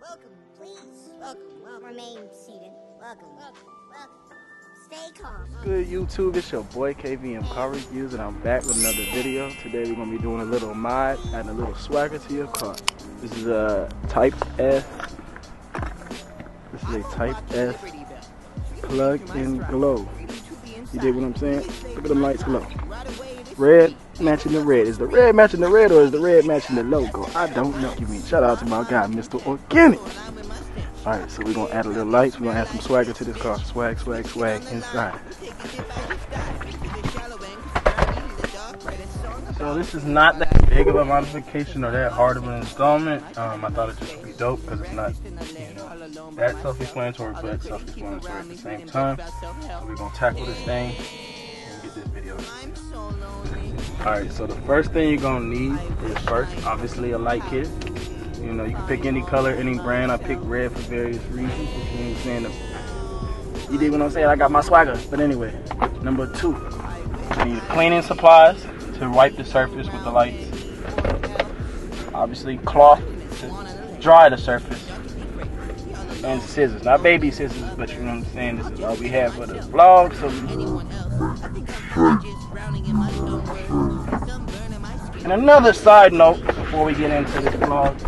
Welcome, please. Welcome. Remain seated. Welcome. Stay calm. Good YouTube, it's your boy KVM Car Reviews, and I'm back with another video. Today we're gonna be doing a little mod, adding a little swagger to your car. This is a Type S. This is a Type S plug and glow. You dig what I'm saying? Look at them lights glow. Red matching the red. Is the red matching the red, or is the red matching the logo? I don't know. Shout out to my guy, Mr. Organic. Alright, so we're gonna add a little lights. We're gonna add some swagger to this car. Swag, swag, swag inside. So this is not that big of a modification or that hard of an installment. I thought it just would be dope because it's not, that self-explanatory, but self-explanatory at the same time. So we're gonna tackle this thing and get this video. Alright, so the first thing you're gonna need is obviously a light kit. You know, you can pick any color, any brand. I picked red for various reasons. You know what I'm saying? You dig what I'm saying? I got my swagger. But anyway, number 2, you need cleaning supplies to wipe the surface with the lights. Obviously, cloth to dry the surface. And scissors. Not baby scissors, but you know what I'm saying? This is all we have for the vlog. So and another side note before we get into this vlog,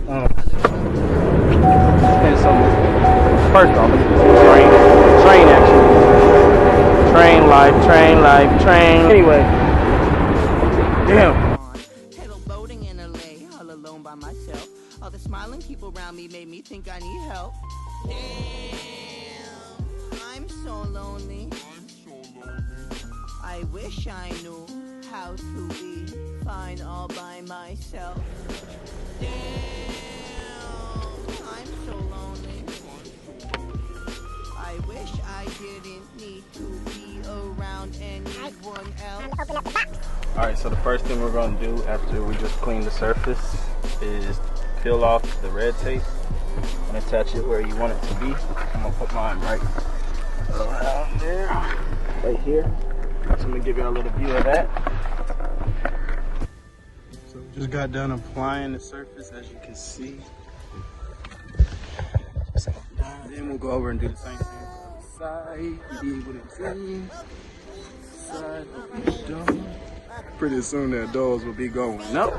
first off, let's do train action. Train life. Anyway, damn. Boating in LA, all alone by myself. All the smiling people around me made me think I need help. Damn, I'm so lonely. I wish I knew how to be fine all by myself. Damn, I'm so lonely. I wish I didn't need to be around anyone else. Alright, so the first thing we're going to do after we just clean the surface is peel off the red tape and attach it where you want it to be. I'm going to put mine right around there, right here. So I'm going to give you a little view of that. So we just got done applying the surface, as you can see. Then we'll go over and do the same thing on the side. You see what I'm saying? Side of the door. Pretty soon that doors will be going up.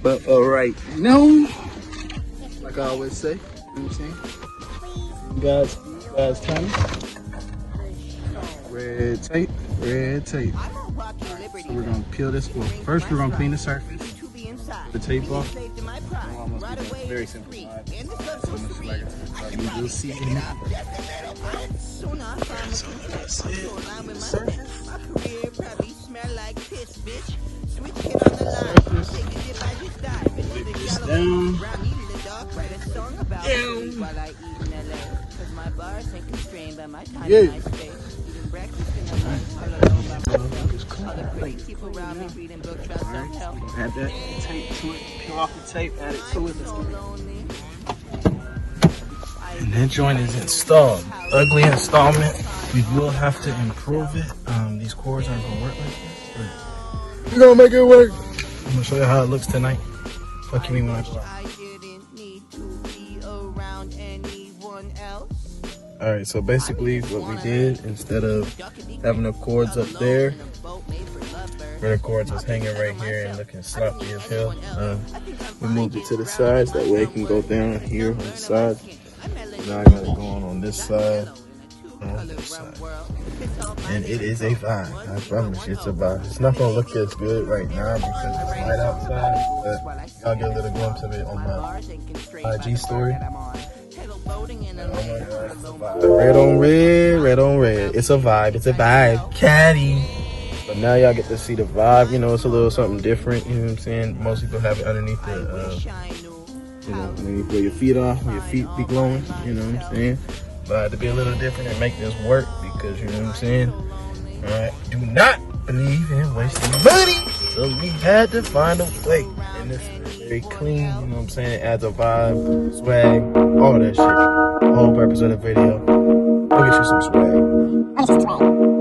But right now, like I always say, you know what I'm saying? Guys, time. Red tape. So we're gonna peel this. Well, first we're gonna clean the surface. The tape off. Very simple. You will see in it. So that's it. Add that tape to it, peel off the tape, add it to it. And that joint is installed. Ugly installment. We will have to improve it. These cords aren't gonna work like this, but we're gonna make it work. I'm gonna show you how it looks tonight. Fuck you mean when I go out. Alright, so basically what we did, instead of having the cords up there, where the cords was hanging right here and looking sloppy as hell, we moved it to the sides. That way it can go down here on the side. Now I got it going on this side, on this side. And it is a vibe. I promise you, it's a vibe. It's not gonna look as good right now because it's light outside, but I'll get a little glimpse of it on my IG story. Oh my God, it's a vibe. Red on red. It's a vibe. Caddy. But now y'all get to see the vibe. You know, it's a little something different. You know what I'm saying? Most people have it underneath the, underneath where your feet are, where your feet be glowing. You know what I'm saying? But I had to be a little different and make this work because, you know what I'm saying? Alright, do not believe in wasting money. So we had to find a way. And this is very clean, you know what I'm saying? It adds a vibe, swag, all that shit. The whole purpose of the video. Go get you some swag.